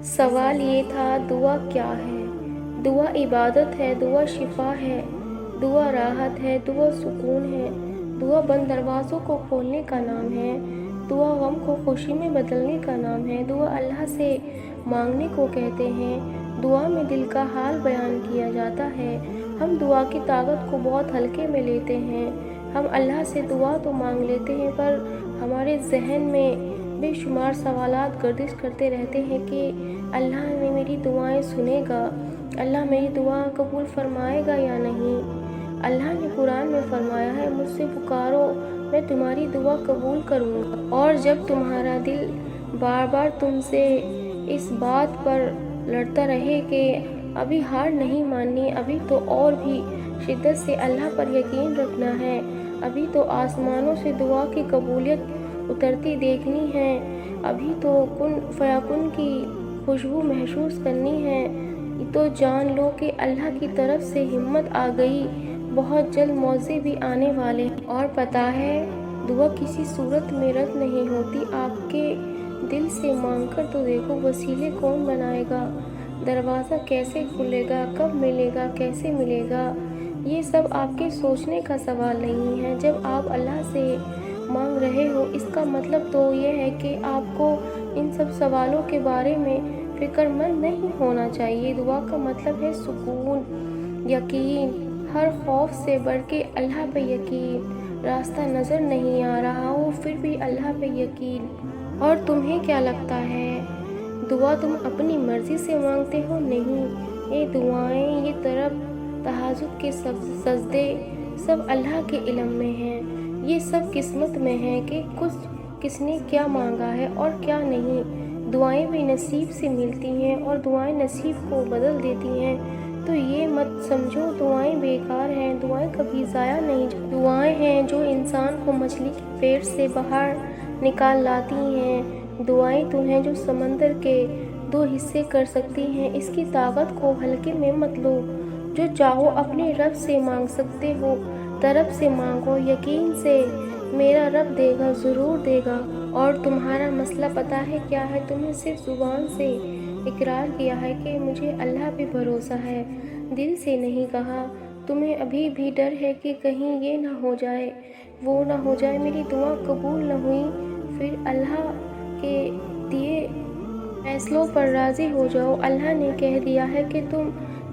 سوال یہ تھا دعا کیا ہے؟ دعا عبادت ہے، دعا شفا ہے، دعا راحت ہے، دعا سکون ہے، دعا بند دروازوں کو کھولنے کا نام ہے، دعا غم کو خوشی میں بدلنے کا نام ہے، دعا اللہ سے مانگنے کو کہتے ہیں، دعا میں دل کا حال بیان کیا جاتا ہے۔ ہم دعا کی طاقت کو بہت ہلکے میں لیتے ہیں۔ ہم اللہ سے دعا تو مانگ لیتے ہیں پر ہمارے ذہن میں بے شمار سوالات گردش کرتے رہتے ہیں کہ اللہ نے میری دعائیں سنے گا، اللہ میری دعا قبول فرمائے گا یا نہیں۔ اللہ نے قرآن میں فرمایا ہے مجھ سے پکارو میں تمہاری دعا قبول کروں گا۔ اور جب تمہارا دل بار بار تم سے اس بات پر لڑتا رہے کہ ابھی ہار نہیں ماننی، ابھی تو اور بھی شدت سے اللہ پر یقین رکھنا ہے، ابھی تو آسمانوں سے دعا کی قبولیت اترتی دیکھنی ہے، ابھی تو کن فیکون کی خوشبو محسوس کرنی ہے، تو جان لو کہ اللہ کی طرف سے ہمت آ گئی، بہت جلد معجزے بھی آنے والے ہیں۔ اور پتہ ہے دعا کسی صورت میں رد نہیں ہوتی، آپ کے دل سے مانگ کر تو دیکھو، وسیلے کون بنائے گا، دروازہ کیسے کھلے گا، کب ملے گا، کیسے ملے گا، یہ سب آپ کے سوچنے کا سوال نہیں ہے۔ جب آپ اللہ سے مانگ رہے ہو اس کا مطلب تو یہ ہے کہ آپ کو ان سب سوالوں کے بارے میں فکر مند نہیں ہونا چاہیے۔ دعا کا مطلب ہے سکون، یقین، ہر خوف سے بڑھ کے اللہ پہ یقین، راستہ نظر نہیں آ رہا ہو پھر بھی اللہ پہ یقین۔ اور تمہیں کیا لگتا ہے دعا تم اپنی مرضی سے مانگتے ہو؟ نہیں، یہ دعائیں، یہ طرب، تہجد کے سجدے سب اللہ کے علم میں ہیں، یہ سب قسمت میں ہے کہ کس نے کیا مانگا ہے اور کیا نہیں۔ دعائیں بھی نصیب سے ملتی ہیں اور دعائیں نصیب کو بدل دیتی ہیں، تو یہ مت سمجھو دعائیں بیکار ہیں، دعائیں کبھی ضائع نہیں جاتی۔ دعائیں ہیں جو انسان کو مچھلی کے پیٹ سے باہر نکال لاتی ہیں، دعائیں تو ہیں جو سمندر کے 2 حصے کر سکتی ہیں۔ اس کی طاقت کو ہلکے میں مت لو، جو چاہو اپنے رب سے مانگ سکتے ہو، طرب سے مانگو، یقین سے، میرا رب دے گا، ضرور دے گا۔ اور تمہارا مسئلہ پتہ ہے کیا ہے؟ تم نے صرف زبان سے اقرار کیا ہے کہ مجھے اللہ پہ بھروسہ ہے، دل سے نہیں کہا۔ تمہیں ابھی بھی ڈر ہے کہ کہیں یہ نہ ہو جائے، وہ نہ ہو جائے، میری دعا قبول نہ ہوئی، پھر اللہ کے دیے فیصلوں پر راضی ہو جاؤ۔ اللہ نے کہہ دیا ہے کہ تم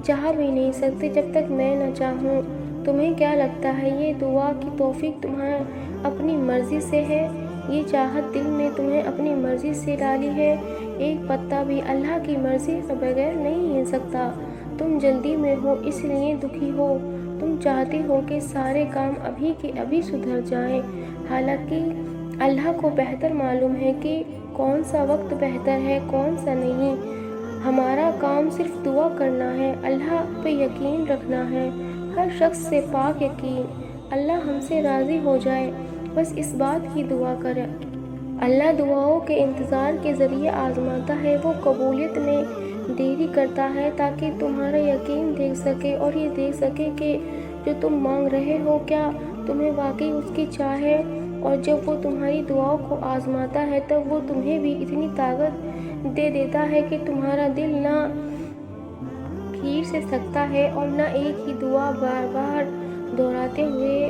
چاہ بھی نہیں سکتے جب تک میں نہ چاہوں۔ تمہیں کیا لگتا ہے یہ دعا کی توفیق تمہیں اپنی مرضی سے ہے؟ یہ چاہت دل میں تمہیں اپنی مرضی سے ڈالی ہے؟ ایک پتا بھی اللہ کی مرضی کے بغیر نہیں ہل سکتا۔ تم جلدی میں ہو اس لیے دکھی ہو، تم چاہتے ہو کہ سارے کام ابھی کے ابھی سدھر جائیں، حالانکہ اللہ کو بہتر معلوم ہے کہ کون سا وقت بہتر ہے کون سا نہیں۔ ہمارا کام صرف دعا کرنا ہے، اللہ پہ یقین رکھنا ہے، ہر شخص سے پاک یقین، اللہ ہم سے راضی ہو جائے، بس اس بات کی دعا کریں۔ اللہ دعاؤں کے انتظار کے ذریعے آزماتا ہے، وہ قبولیت میں دیری کرتا ہے تاکہ تمہارا یقین دیکھ سکے اور یہ دیکھ سکے کہ جو تم مانگ رہے ہو کیا تمہیں واقعی اس کی چاہ ہے۔ اور جب وہ تمہاری دعاؤں کو آزماتا ہے تب وہ تمہیں بھی اتنی طاقت دے دیتا ہے کہ تمہارا دل نہ کھیر سے سکتا ہے اور نہ ایک ہی دعا بار بار دہراتے ہوئے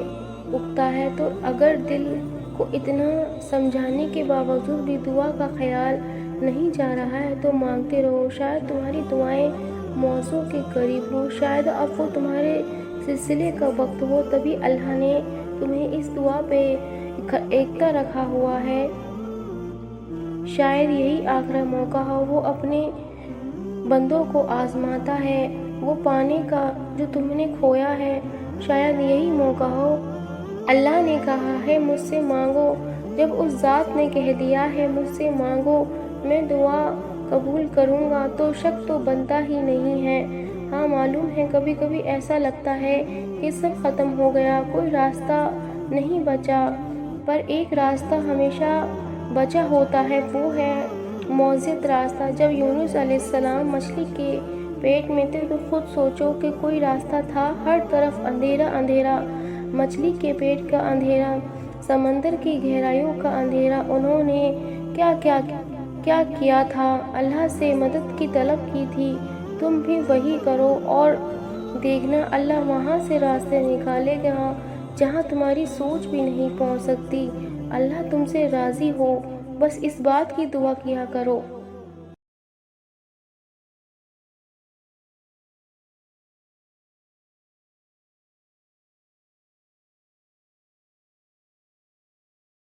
اگتا ہے۔ تو اگر دل کو اتنا سمجھانے کے باوجود بھی دعا کا خیال نہیں جا رہا ہے تو مانگتے رہو، شاید تمہاری دعائیں موضوع کے قریب ہوں، شاید اب وہ تمہارے سلسلے کا وقت ہو، تبھی اللہ نے تمہیں اس دعا پہ ایکتا رکھا ہوا ہے، شاید یہی آخری موقع ہو، وہ اپنے بندوں کو آزماتا ہے وہ پانے کا جو تم نے کھویا ہے، شاید یہی موقع ہو۔ اللہ نے کہا ہے مجھ سے مانگو، جب اس ذات نے کہہ دیا ہے مجھ سے مانگو میں دعا قبول کروں گا تو شک تو بنتا ہی نہیں ہے۔ ہاں معلوم ہے کبھی کبھی ایسا لگتا ہے کہ سب ختم ہو گیا، کوئی راستہ نہیں بچا، پر ایک راستہ ہمیشہ بچا ہوتا ہے، وہ ہے معجزت راستہ۔ جب یونس علیہ السلام مچھلی کے پیٹ میں تھے تو خود سوچو کہ کوئی راستہ تھا، ہر طرف اندھیرا اندھیرا، مچھلی کے پیٹ کا اندھیرا، سمندر کی گہرائیوں کا اندھیرا، انہوں نے کیا کیا کیا کیا تھا، اللہ سے مدد کی طلب کی تھی، تم بھی وہی کرو اور دیکھنا اللہ وہاں سے راستے نکالے گا جہاں تمہاری سوچ بھی نہیں پہنچ سکتی۔ اللہ تم سے راضی ہو، بس اس بات کی دعا کیا کرو